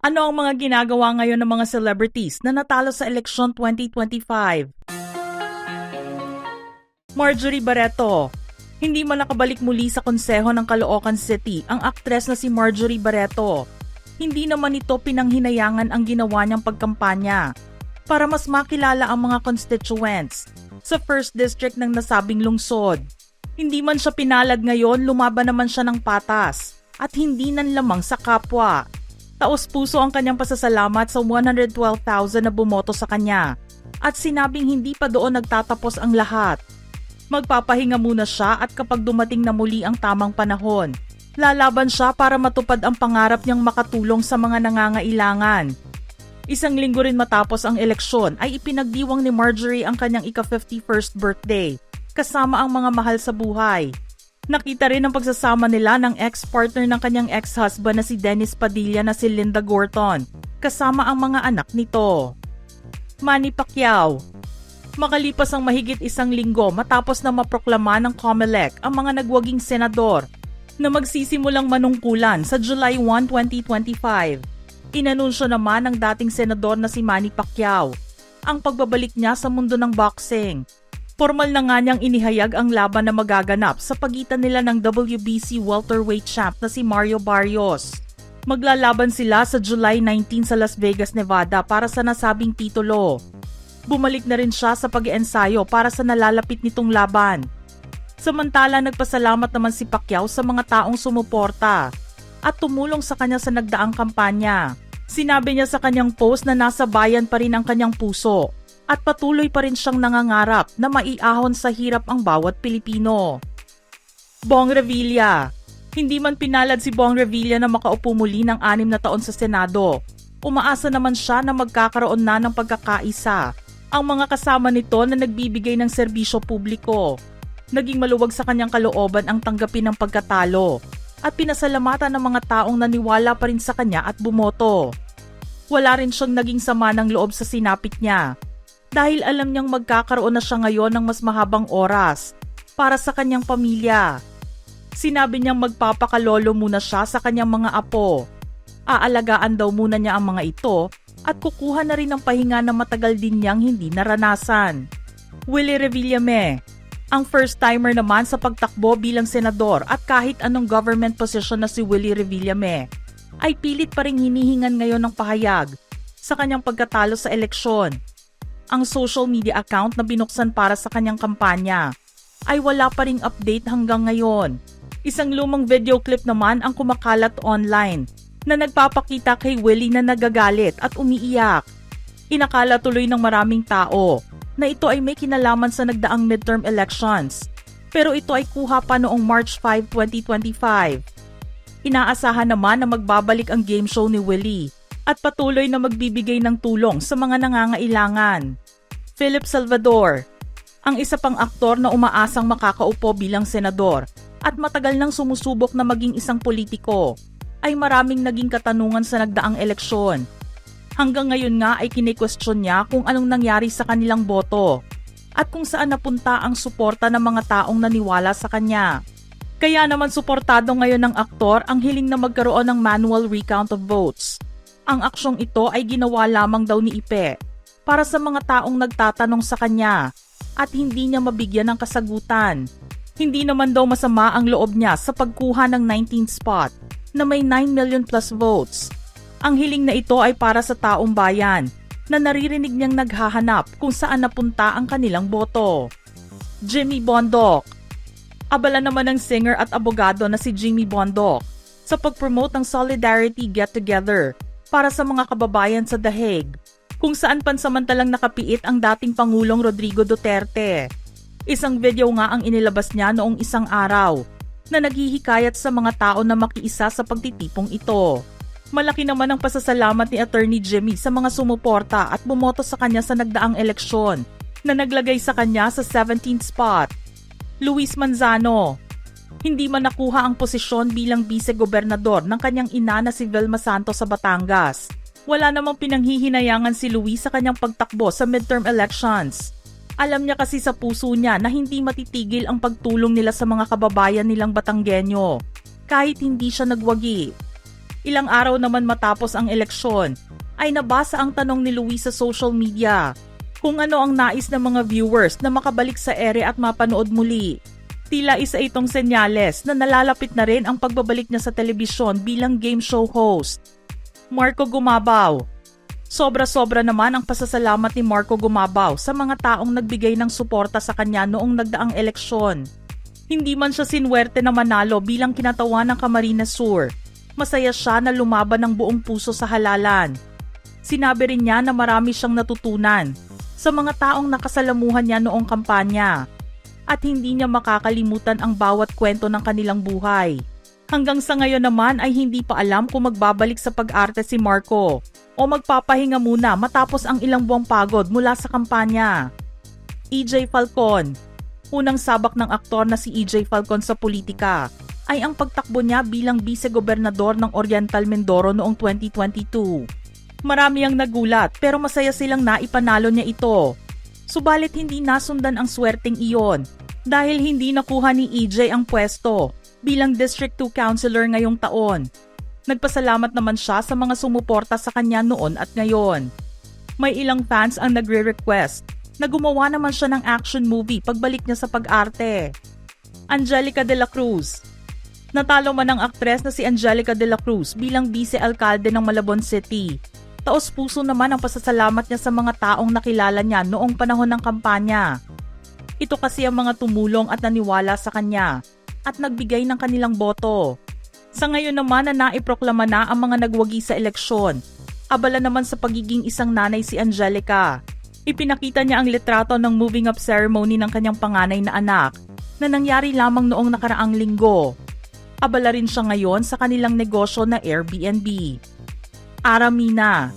Ano ang mga ginagawa ngayon ng mga celebrities na natalo sa eleksyon 2025? Marjorie Barreto. Hindi man nakabalik muli sa konseho ng Caloocan City ang aktres na si Marjorie Barreto. Hindi naman ito pinanghinayangan ang ginawa niyang pagkampanya para mas makilala ang mga constituents sa 1st District ng nasabing lungsod. Hindi man siya pinalad ngayon, lumaban naman siya ng patas at hindi nanlamang sa kapwa. Taos-puso ang kanyang pasasalamat sa 112,000 na bumoto sa kanya at sinabing hindi pa doon nagtatapos ang lahat. Magpapahinga muna siya at kapag dumating na muli ang tamang panahon, lalaban siya para matupad ang pangarap niyang makatulong sa mga nangangailangan. Isang linggo rin matapos ang eleksyon ay ipinagdiwang ni Marjorie ang kanyang ika-51st birthday kasama ang mga mahal sa buhay. Nakita rin ang pagsasama nila ng ex-partner ng kanyang ex-husband na si Dennis Padilla na si Linda Gorton, kasama ang mga anak nito. Manny Pacquiao. Makalipas ang mahigit isang linggo matapos na maproklama ng COMELEC ang mga nagwaging senador na magsisimulang manungkulan sa July 1, 2025. Inanunsyo naman ng dating senador na si Manny Pacquiao ang pagbabalik niya sa mundo ng boxing. Formal na nga niyang inihayag ang laban na magaganap sa pagitan nila ng WBC welterweight champ na si Mario Barrios. Maglalaban sila sa July 19 sa Las Vegas, Nevada para sa nasabing titulo. Bumalik na rin siya sa pag-iensayo para sa nalalapit nitong laban. Samantala, nagpasalamat naman si Pacquiao sa mga taong sumuporta at tumulong sa kanya sa nagdaang kampanya. Sinabi niya sa kanyang post na nasa bayan pa rin ang kanyang puso at patuloy pa rin siyang nangangarap na maiahon sa hirap ang bawat Pilipino. Bong Revilla. Hindi man pinalad si Bong Revilla na makaupo muli ng 6 na taon sa Senado. Umaasa naman siya na magkakaroon na ng pagkakaisa ang mga kasama nito na nagbibigay ng serbisyo publiko. Naging maluwag sa kanyang kalooban ang tanggapin ng pagkatalo at pinasalamatan ng mga taong naniwala pa rin sa kanya at bumoto. Wala rin siyang naging sama ng loob sa sinapit niya dahil alam niyang magkakaroon na siya ngayon ng mas mahabang oras para sa kanyang pamilya. Sinabi niyang magpapakalolo muna siya sa kanyang mga apo. Aalagaan daw muna niya ang mga ito at kukuha na rin ng pahinga na matagal din niyang hindi naranasan. Willie Revillame. Ang first-timer naman sa pagtakbo bilang senador at kahit anong government position na si Willie Revillame ay pilit pa ring hinihingan ngayon ng pahayag sa kanyang pagkatalo sa eleksyon. Ang social media account na binuksan para sa kanyang kampanya ay wala pa ring update hanggang ngayon. Isang lumang video clip naman ang kumakalat online na nagpapakita kay Willie na nagagalit at umiiyak. Inakala tuloy ng maraming tao na ito ay may kinalaman sa nagdaang midterm elections, pero ito ay kuha pa noong March 5, 2025. Inaasahan naman na magbabalik ang game show ni Willie at patuloy na magbibigay ng tulong sa mga nangangailangan. Philip Salvador. Ang isa pang aktor na umaasang makakaupo bilang senador at matagal nang sumusubok na maging isang politiko, ay maraming naging katanungan sa nagdaang eleksyon. Hanggang ngayon nga ay kine-question niya kung anong nangyari sa kanilang boto at kung saan napunta ang suporta ng mga taong naniwala sa kanya. Kaya naman suportado ngayon ng aktor ang hiling na magkaroon ng manual recount of votes. Ang aksyong ito ay ginawa lamang daw ni Ipe para sa mga taong nagtatanong sa kanya at hindi niya mabigyan ng kasagutan. Hindi naman daw masama ang loob niya sa pagkuha ng 19th spot na may 9 million plus votes. Ang hiling na ito ay para sa taong bayan na naririnig niyang naghahanap kung saan napunta ang kanilang boto. Jimmy Bondoc. Abala naman ng singer at abogado na si Jimmy Bondoc sa pag-promote ng Solidarity Get-Together para sa mga kababayan sa The Hague, kung saan pansamantalang nakapiit ang dating Pangulong Rodrigo Duterte. Isang video nga ang inilabas niya noong isang araw na naghihikayat sa mga tao na makiisa sa pagtitipong ito. Malaki naman ang pasasalamat ni Attorney Jimmy sa mga sumuporta at bumoto sa kanya sa nagdaang eleksyon na naglagay sa kanya sa 17th spot. Luis Manzano. Hindi man nakuha ang posisyon bilang vice-gobernador ng kanyang ina na si Vilma Santos sa Batangas. Wala namang pinanghihinayangan si Luis sa kanyang pagtakbo sa midterm elections. Alam niya kasi sa puso niya na hindi matitigil ang pagtulong nila sa mga kababayan nilang Batanggenyo, kahit hindi siya nagwagi. Ilang araw naman matapos ang eleksyon, ay nabasa ang tanong ni Luis sa social media kung ano ang nais ng mga viewers na makabalik sa ere at mapanood muli. Tila isa itong senyales na nalalapit na rin ang pagbabalik niya sa telebisyon bilang game show host. Marco Gumabaw. Sobra-sobra naman ang pasasalamat ni Marco Gumabaw sa mga taong nagbigay ng suporta sa kanya noong nagdaang eleksyon. Hindi man siya sinwerte na manalo bilang kinatawan ng Camarines Sur. Masaya siya na lumaban ng buong puso sa halalan. Sinabi rin niya na marami siyang natutunan sa mga taong nakasalamuhan niya noong kampanya at hindi niya makakalimutan ang bawat kwento ng kanilang buhay. Hanggang sa ngayon naman ay hindi pa alam kung magbabalik sa pag-arte si Marco o magpapahinga muna matapos ang ilang buwang pagod mula sa kampanya. EJ Falcon. Unang sabak ng aktor na si EJ Falcon sa politika ay ang pagtakbo niya bilang vice-gobernador ng Oriental Mindoro noong 2022. Marami ang nagulat pero masaya silang naipanalo niya ito. Subalit hindi nasundan ang swerteng iyon dahil hindi nakuha ni EJ ang pwesto bilang District 2 Councilor ngayong taon. Nagpasalamat naman siya sa mga sumuporta sa kanya noon at ngayon. May ilang fans ang nagre-request na gumawa naman siya ng action movie pagbalik niya sa pag-arte. Angelica de la Cruz. Natalo man ang aktres na si Angelica de la Cruz bilang vice-alkalde ng Malabon City. Taos-puso naman ang pasasalamat niya sa mga taong nakilala niya noong panahon ng kampanya. Ito kasi ang mga tumulong at naniwala sa kanya at nagbigay ng kanilang boto. Sa ngayon naman na naiproklama na ang mga nagwagi sa eleksyon, abala naman sa pagiging isang nanay si Angelica. Ipinakita niya ang litrato ng moving up ceremony ng kanyang panganay na anak na nangyari lamang noong nakaraang linggo. Abala rin siya ngayon sa kanilang negosyo na Airbnb. Aramina.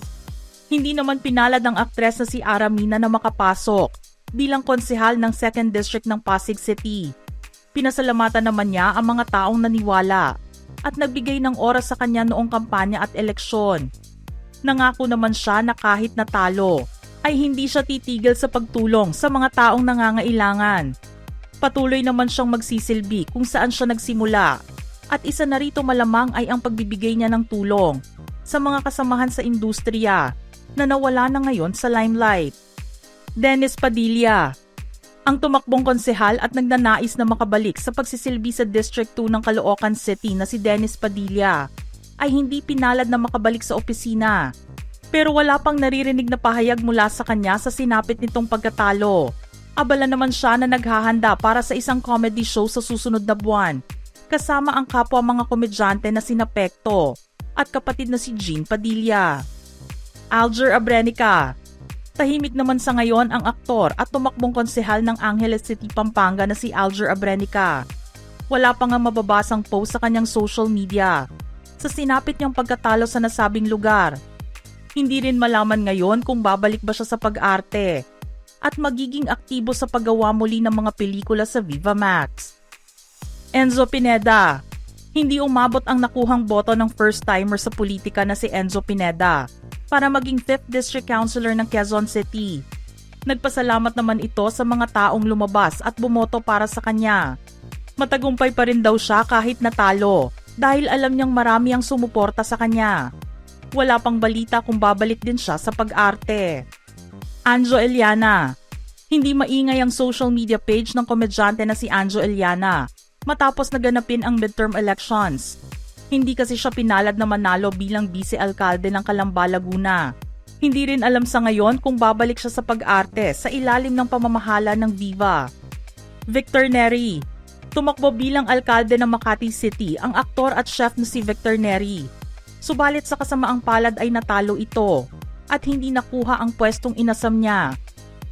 Hindi naman pinalad ang aktres na si Aramina na makapasok bilang konsehal ng 2nd District ng Pasig City. Pinasalamatan naman niya ang mga taong naniwala at nagbigay ng oras sa kanya noong kampanya at eleksyon. Nangako naman siya na kahit natalo, ay hindi siya titigil sa pagtulong sa mga taong nangangailangan. Patuloy naman siyang magsisilbi kung saan siya nagsimula at isa na rito malamang ay ang pagbibigay niya ng tulong sa mga kasamahan sa industriya na nawala na ngayon sa limelight. Dennis Padilla. Ang tumakbong konsehal at nagnanais na makabalik sa pagsisilbi sa District 2 ng Caloocan City na si Dennis Padilla ay hindi pinalad na makabalik sa opisina. Pero wala pang naririnig na pahayag mula sa kanya sa sinapit nitong pagkatalo. Abala naman siya na naghahanda para sa isang comedy show sa susunod na buwan, kasama ang kapwa mga komedyante na sina Pekto at kapatid na si Jean Padilla. Alger Abrenica. Tahimik naman sa ngayon ang aktor at tumakbong konsehal ng Angeles City, Pampanga na si Alger Abrenica. Wala pa nga mababasang post sa kanyang social media sa sinapit niyang pagkatalo sa nasabing lugar. Hindi rin malaman ngayon kung babalik ba siya sa pag-arte at magiging aktibo sa paggawa muli ng mga pelikula sa Viva Max. Enzo Pineda. Hindi umabot ang nakuhang boto ng first-timer sa politika na si Enzo Pineda para maging 5th District Councilor ng Quezon City. Nagpasalamat naman ito sa mga taong lumabas at bumoto para sa kanya. Matagumpay pa rin daw siya kahit natalo dahil alam niyang marami ang sumuporta sa kanya. Wala pang balita kung babalik din siya sa pag-arte. Anjo Eliana. Hindi maingay ang social media page ng komedyante na si Anjo Eliana matapos naganapin ang midterm elections. Hindi kasi siya pinalad na manalo bilang vice-alkalde ng Calamba, Laguna. Hindi rin alam sa ngayon kung babalik siya sa pag-arte sa ilalim ng pamamahala ng Viva. Victor Neri. Tumakbo bilang alkalde ng Makati City ang aktor at chef na si Victor Neri. Subalit sa kasamaang palad ay natalo ito at hindi nakuha ang pwestong inasam niya.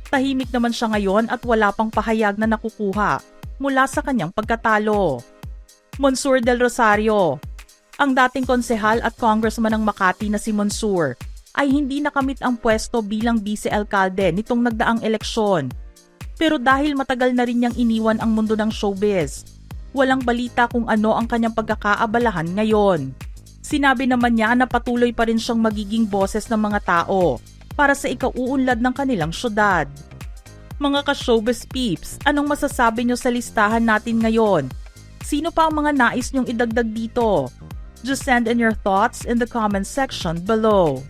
Tahimik naman siya ngayon at wala pang pahayag na nakukuha mula sa kanyang pagkatalo. Monsur del Rosario. Ang dating konsehal at congressman ng Makati na si Monsur ay hindi nakamit ang pwesto bilang vice-alkalde nitong nagdaang eleksyon. Pero dahil matagal na rin niyang iniwan ang mundo ng showbiz, walang balita kung ano ang kanyang pagkakaabalahan ngayon. Sinabi naman niya na patuloy pa rin siyang magiging boses ng mga tao para sa ikauunlad ng kanilang syudad. Mga ka-showbiz peeps, anong masasabi niyo sa listahan natin ngayon? Sino pa ang mga nais niyong idagdag dito? Just send in your thoughts in the comment section below.